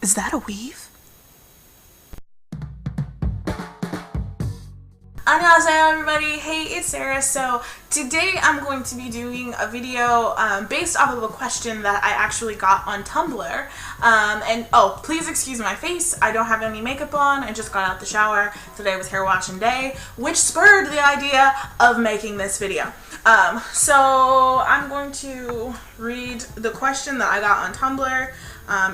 Is that a weave? Annyeonghaseyo everybody, hey, it's Sarah. So today I'm going to be doing a video based off of a question that I actually got on Tumblr. And oh, please excuse my face, I don't have any makeup on, I just got out the shower. Today was hair washing day, which spurred the idea of making this video. So I'm going to read the question that I got on Tumblr.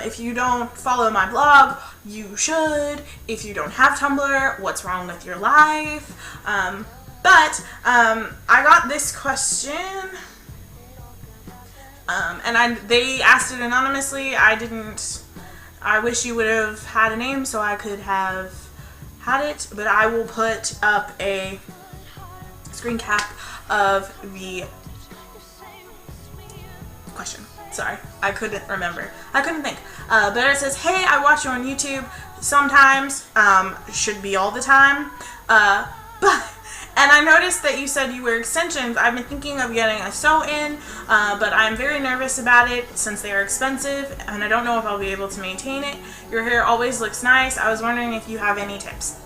If you don't follow my blog, you should. If you don't have Tumblr, what's wrong with your life? But I got this question, and they asked it anonymously. I wish you would have had a name so I could have had it, but I will put up a screen cap of the question. Sorry, I couldn't remember. I couldn't think. But it says, hey, I watch you on YouTube sometimes, should be all the time, and I noticed that you said you wear extensions. I've been thinking of getting a sew-in, but I'm very nervous about it since they are expensive, and I don't know if I'll be able to maintain it. Your hair always looks nice. I was wondering if you have any tips.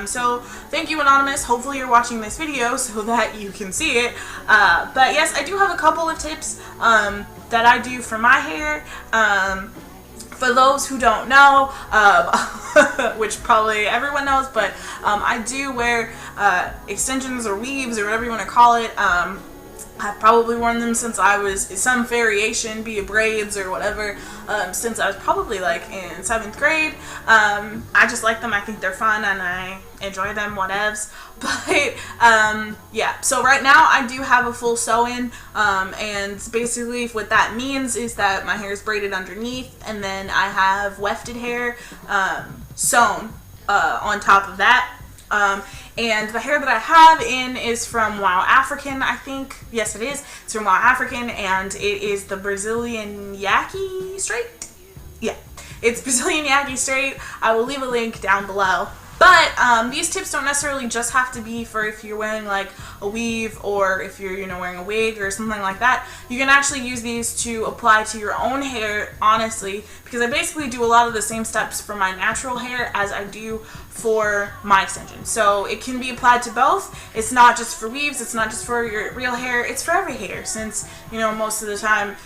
So thank you, Anonymous. Hopefully you're watching this video so that you can see it. But yes, I do have a couple of tips that I do for my hair. For those who don't know, which probably everyone knows, but I do wear extensions or weaves or whatever you want to call it. I've probably worn them since I was some variation, be it braids or whatever, since I was probably like in 7th grade. I just like them. I think they're fun and I enjoy them, whatevs. But yeah, so right now I do have a full sew-in, and basically what that means is that my hair is braided underneath, and then I have wefted hair sewn on top of that. And the hair that I have in is from Wow African, I think. Yes, it is. It's from Wow African, and it is the Brazilian Yaki straight. Yeah, it's Brazilian Yaki straight. I will leave a link down below. But these tips don't necessarily just have to be for if you're wearing like a weave or if you're, wearing a wig or something like that. You can actually use these to apply to your own hair, honestly, because I basically do a lot of the same steps for my natural hair as I do for my extensions. So it can be applied to both. It's not just for weaves, it's not just for your real hair, it's for every hair, since, most of the time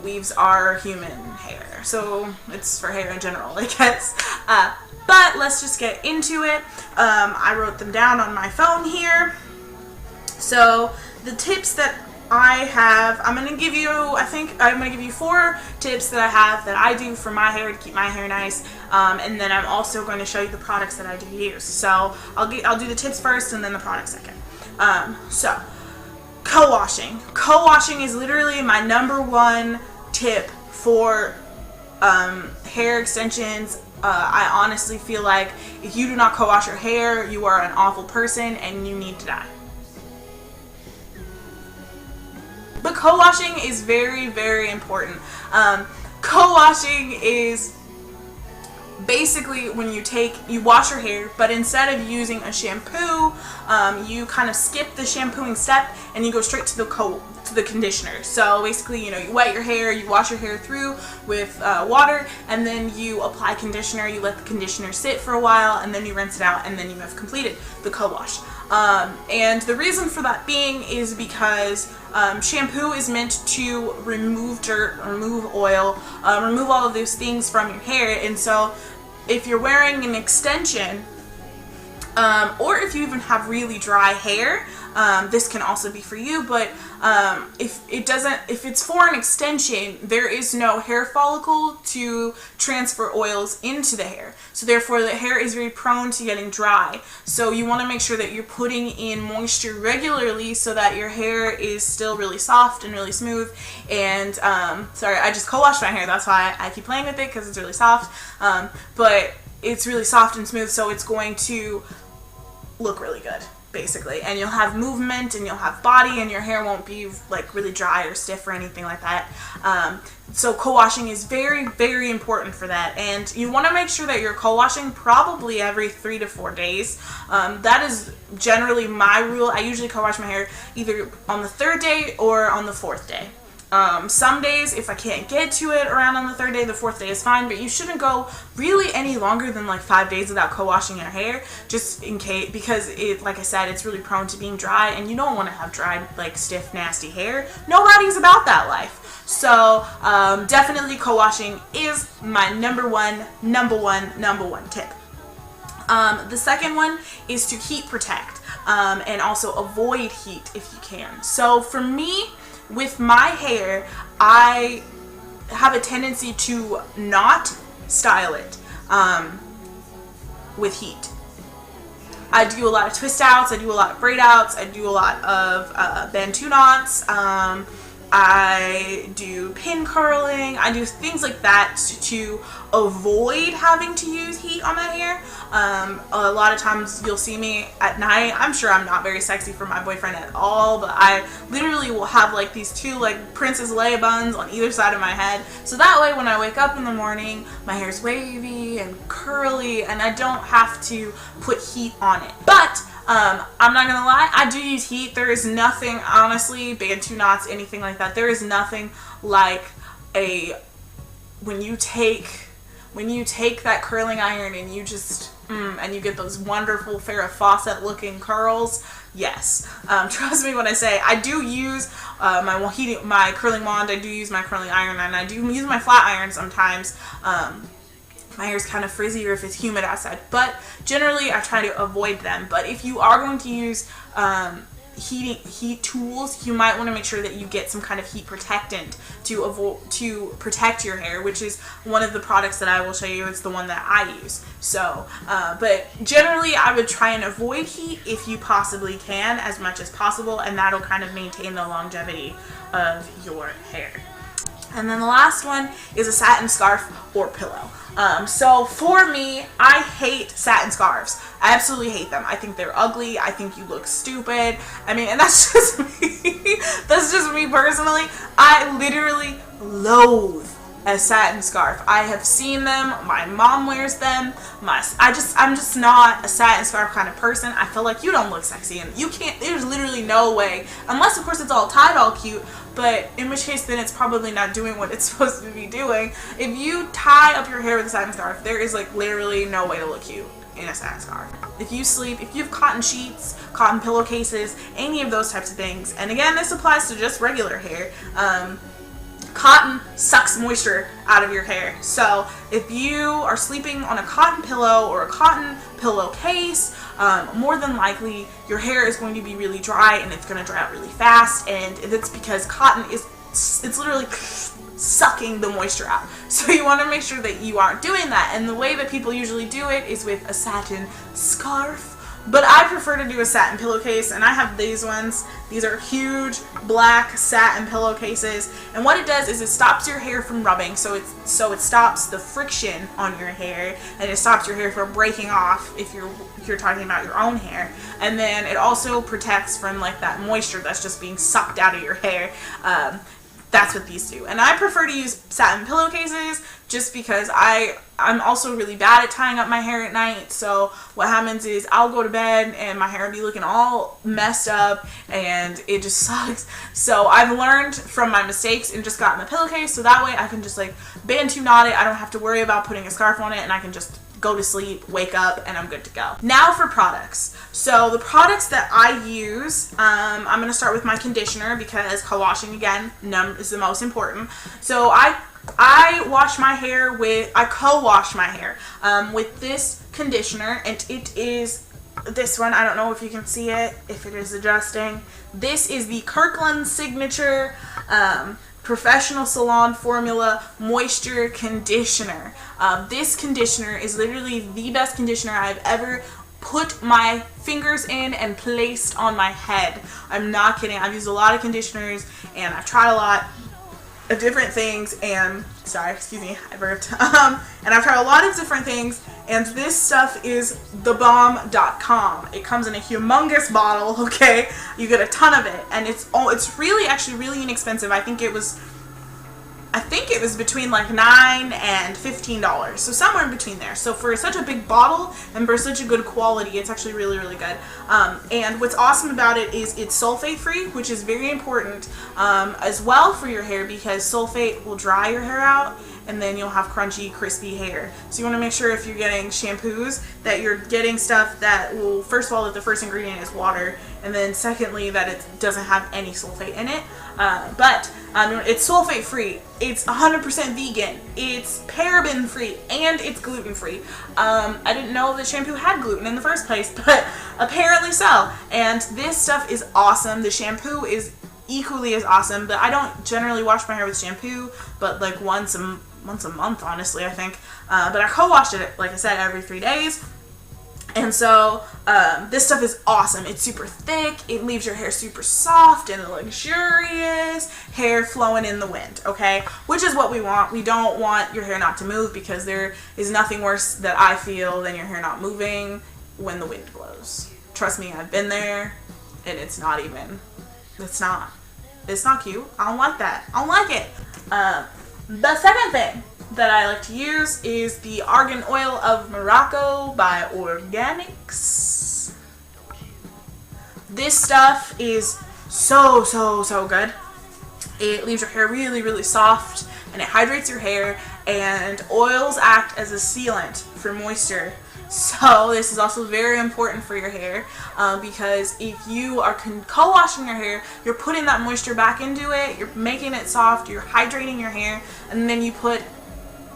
weaves are human hair. So it's for hair in general, I guess. But let's just get into it. I wrote them down on my phone here. So the tips that I have, I'm going to give you, I'm going to give you 4 tips that I have that I do for my hair to keep my hair nice. And then I'm also going to show you the products that I do use. So I'll do the tips first and then the products second. So co-washing. Co-washing is literally my #1 tip for hair extensions. I honestly feel like if you do not co-wash your hair, you are an awful person and you need to die. But co-washing is very, very important. Co-washing is basically when you wash your hair, but instead of using a shampoo, you kind of skip the shampooing step and you go straight to the conditioner. So basically, you wet your hair, you wash your hair through with water, and then you apply conditioner. You let the conditioner sit for a while, and then you rinse it out, and then you have completed the co-wash. And the reason for that being is because shampoo is meant to remove dirt, remove oil, remove all of those things from your hair. And so if you're wearing an extension, or if you even have really dry hair, this can also be for you, but if it's for an extension, there is no hair follicle to transfer oils into the hair. So therefore the hair is very prone to getting dry. So you want to make sure that you're putting in moisture regularly so that your hair is still really soft and really smooth. And sorry, I just co-washed my hair, that's why I keep playing with it, because it's really soft. But it's really soft and smooth, so it's going to look really good, basically, and you'll have movement and you'll have body and your hair won't be like really dry or stiff or anything like that. So co-washing is very, very important for that, and you want to make sure that you're co-washing probably every 3 to 4 days. That is generally my rule. I usually co-wash my hair either on the 3rd day or on the 4th day. Some days, if I can't get to it around on the 3rd day, the 4th day is fine, but you shouldn't go really any longer than like 5 days without co-washing your hair, just in case, because it, like I said, it's really prone to being dry, and you don't want to have dry, like stiff, nasty hair. Nobody's about that life. So definitely co-washing is my number one tip. The second one is to heat protect, and also avoid heat if you can. So for me, with my hair, I have a tendency to not style it with heat. I do a lot of twist outs, I do a lot of braid outs, I do a lot of bantu knots, I do pin curling, I do things like that to avoid having to use heat on my hair. A lot of times you'll see me at night. I'm sure I'm not very sexy for my boyfriend at all, but I literally will have like these two like Princess Leia buns on either side of my head. So that way when I wake up in the morning, my hair's wavy and curly and I don't have to put heat on it. But I'm not gonna lie, I do use heat. There is nothing, honestly, bantu knots, anything like that, there is nothing like when you take that curling iron and you just and you get those wonderful Farrah Fawcett looking curls. Yes, trust me when I say I do use my curling wand, I do use my curling iron, and I do use my flat iron sometimes. My hair's kind of frizzy or if it's humid outside, but generally I try to avoid them. But if you are going to use heat tools, you might want to make sure that you get some kind of heat protectant to protect your hair, which is one of the products that I will show you. It's the one that I use. So but generally I would try and avoid heat if you possibly can, as much as possible, and that'll kind of maintain the longevity of your hair. And then the last one is a satin scarf or pillow. So for me, I hate satin scarves. I absolutely hate them. I think they're ugly. I think you look stupid. I mean, and that's just me. That's just me personally. I literally loathe a satin scarf. I have seen them. My mom wears them. I'm just not a satin scarf kind of person. I feel like you don't look sexy, and you can't. There's literally no way, unless of course it's all tied all cute. But in which case, then it's probably not doing what it's supposed to be doing. If you tie up your hair with a satin scarf, there is like literally no way to look cute in a satin scarf. If you have cotton sheets, cotton pillowcases, any of those types of things, and again, this applies to just regular hair. Cotton sucks moisture out of your hair. So if you are sleeping on a cotton pillow or a cotton pillowcase, more than likely your hair is going to be really dry and it's going to dry out really fast, and it's because cotton it's literally sucking the moisture out. So you want to make sure that you aren't doing that, and the way that people usually do it is with a satin scarf. But I prefer to do a satin pillowcase, and I have these ones. These are huge black satin pillowcases, and what it does is it stops your hair from rubbing, so it stops the friction on your hair, and it stops your hair from breaking off if you're talking about your own hair. And then it also protects from like that moisture that's just being sucked out of your hair. That's what these do. And I prefer to use satin pillowcases just because I'm also really bad at tying up my hair at night. So what happens is I'll go to bed and my hair will be looking all messed up and it just sucks. So I've learned from my mistakes and just gotten a pillowcase, so that way I can just like bantu knot it. I don't have to worry about putting a scarf on it, and I can just go to sleep, wake up, and I'm good to go. Now for products. So the products that I use, I'm going to start with my conditioner because co-washing, again, is the most important. So I wash my hair I co-wash my hair with this conditioner, and it is this one. I don't know if you can see it, if it is adjusting. This is the Kirkland Signature Professional Salon Formula Moisture Conditioner. This conditioner is literally the best conditioner I've ever put my fingers in and placed on my head. I'm not kidding. I've used a lot of conditioners and I've tried a lot of different things, and sorry, excuse me, I burped. And I've tried a lot of different things, and this stuff is thebomb.com. It comes in a humongous bottle, okay? You get a ton of it, and it's really actually really inexpensive. I think it was I think it was between like $9 and $15, so somewhere in between there. So for such a big bottle and for such a good quality, it's actually really, really good. And what's awesome about it is it's sulfate free, which is very important as well for your hair, because sulfate will dry your hair out and then you'll have crunchy, crispy hair. So you want to make sure if you're getting shampoos that you're getting stuff that will, first of all, that the first ingredient is water, and then secondly that it doesn't have any sulfate in it. But it's sulfate free, it's 100% vegan, it's paraben free, and it's gluten free. I didn't know that shampoo had gluten in the first place, but apparently so. And this stuff is awesome. The shampoo is equally as awesome, but I don't generally wash my hair with shampoo, but like once a month, honestly, I think. But I co-washed it, like I said, every 3 days. And so this stuff is awesome. It's super thick. It leaves your hair super soft and luxurious, hair flowing in the wind, okay? Which is what we want. We don't want your hair not to move, because there is nothing worse that I feel than your hair not moving when the wind blows. Trust me, I've been there, and it's not cute. I don't like that. I don't like it. The second thing that I like to use is the Argan Oil of Morocco by Organics. This stuff is so good. It leaves your hair really, really soft, and it hydrates your hair, and oils act as a sealant for moisture. So this is also very important for your hair, because if you are co-washing your hair, you're putting that moisture back into it, you're making it soft, you're hydrating your hair, and then you put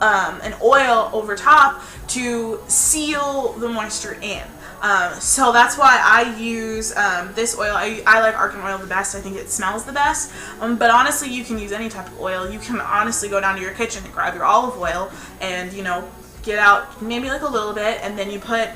an oil over top to seal the moisture in. So that's why I use this oil. I like argan oil the best. I think it smells the best. But honestly, you can use any type of oil. You can honestly go down to your kitchen and grab your olive oil and, you know, get out maybe like a little bit, and then you put,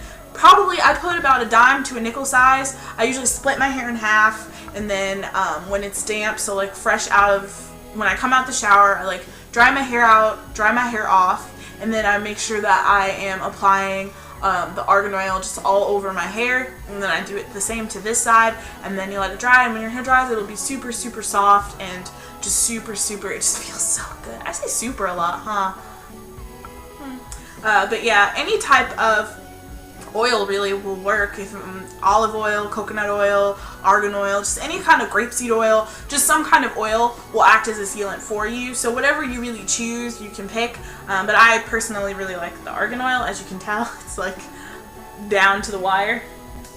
I put about a dime to a nickel size. I usually split my hair in half, and then when it's damp, so like fresh out of, when I come out the shower, I like dry my hair out, dry my hair off, and then I make sure that I am applying the argan oil just all over my hair, and then I do it the same to this side, and then you let it dry, and when your hair dries, it'll be super, super soft and just super, super, it just feels so good. I say super a lot, huh? But yeah, any type of oil really will work. If olive oil, coconut oil, argan oil, just any kind of grapeseed oil, just some kind of oil will act as a sealant for you. So whatever you really choose, you can pick. But I personally really like the argan oil. As you can tell, it's like down to the wire.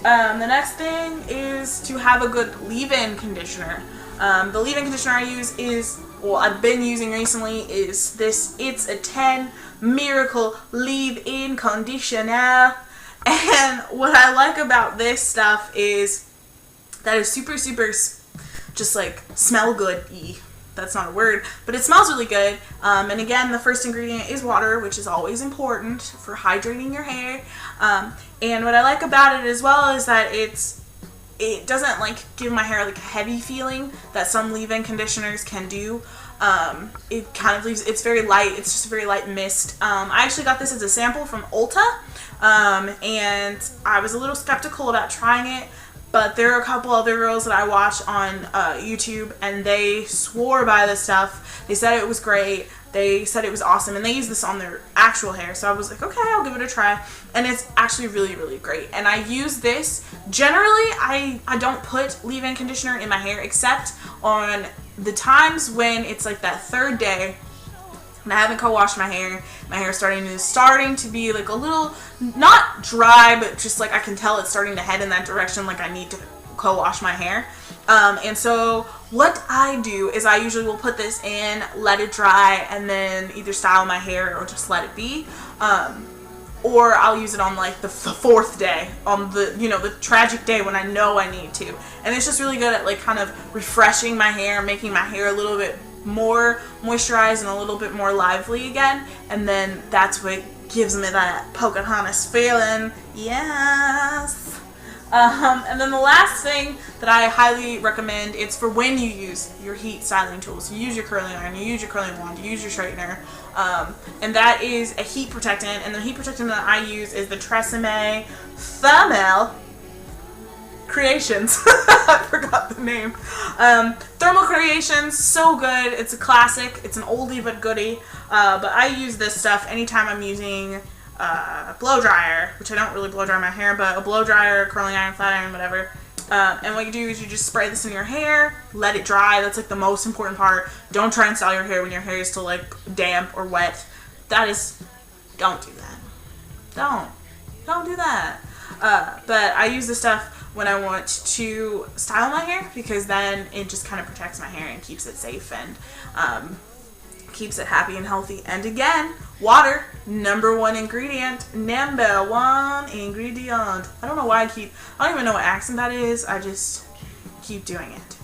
The next thing is to have a good leave-in conditioner. The leave-in conditioner I use is, well, I've been using recently, is this It's a 10 Miracle Leave-In Conditioner. And what I like about this stuff is that it's super, super just like smell good-y. That's not a word, but it smells really good. And again, the first ingredient is water, which is always important for hydrating your hair. And what I like about it as well is that it doesn't like give my hair like a heavy feeling that some leave-in conditioners can do. It kind of leaves, it's very light, it's just a very light mist. I actually got this as a sample from Ulta, and I was a little skeptical about trying it, but there are a couple other girls that I watch on YouTube, and they swore by this stuff. They said it was great, they said it was awesome, and they use this on their actual hair, so I was like, okay, I'll give it a try, and it's actually really, really great. And I use this, generally, I don't put leave-in conditioner in my hair, except on the times when it's like that third day and I haven't co-washed my hair. My hair's starting to be like a little, not dry, but just like I can tell it's starting to head in that direction, like I need to co-wash my hair. And so what I do is I usually will put this in, let it dry, and then either style my hair or just let it be. Or I'll use it on like the fourth day, on the, you know, the tragic day when I know I need to. And it's just really good at like kind of refreshing my hair, making my hair a little bit more moisturized and a little bit more lively again. And then that's what gives me that Pocahontas feeling. Yes. And then the last thing that I highly recommend, it's for when you use your heat styling tools. You use your curling iron, you use your curling wand, you use your straightener, and that is a heat protectant. And the heat protectant that I use is the Tresemme Thermal Creations. I forgot the name. Thermal Creations, so good. It's a classic. It's an oldie but goodie. But I use this stuff anytime I'm using blow dryer, which I don't really blow dry my hair, but a blow dryer, curling iron, flat iron, whatever. And what you do is you just spray this in your hair, let it dry. That's like the most important part. Don't try and style your hair when your hair is still like damp or wet. Don't do that. Don't do that. But I use this stuff when I want to style my hair, because then it just kind of protects my hair and keeps it safe and keeps it happy and healthy. And again, water, number one ingredient. I don't know why I don't even know what accent that is. I just keep doing it.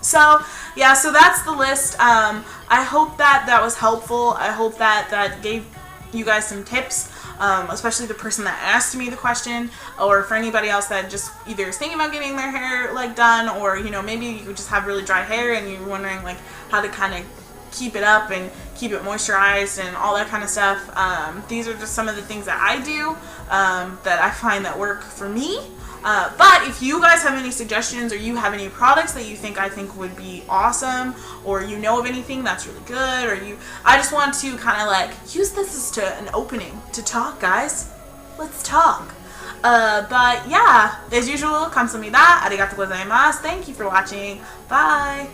So, yeah, so that's the list. I hope that was helpful. I hope that gave you guys some tips, especially the person that asked me the question, or for anybody else that just either is thinking about getting their hair like done, or maybe you just have really dry hair and you're wondering like how to kind of keep it up and keep it moisturized and all that kind of stuff. These are just some of the things that I do that I find that work for me. But if you guys have any suggestions, or you have any products that you think would be awesome, or you know of anything that's really good, or I just want to kind of like use this as an opening to talk, guys. Let's talk. But yeah, as usual, kamsahamnida, arigatou gozaimasu. Thank you for watching. Bye.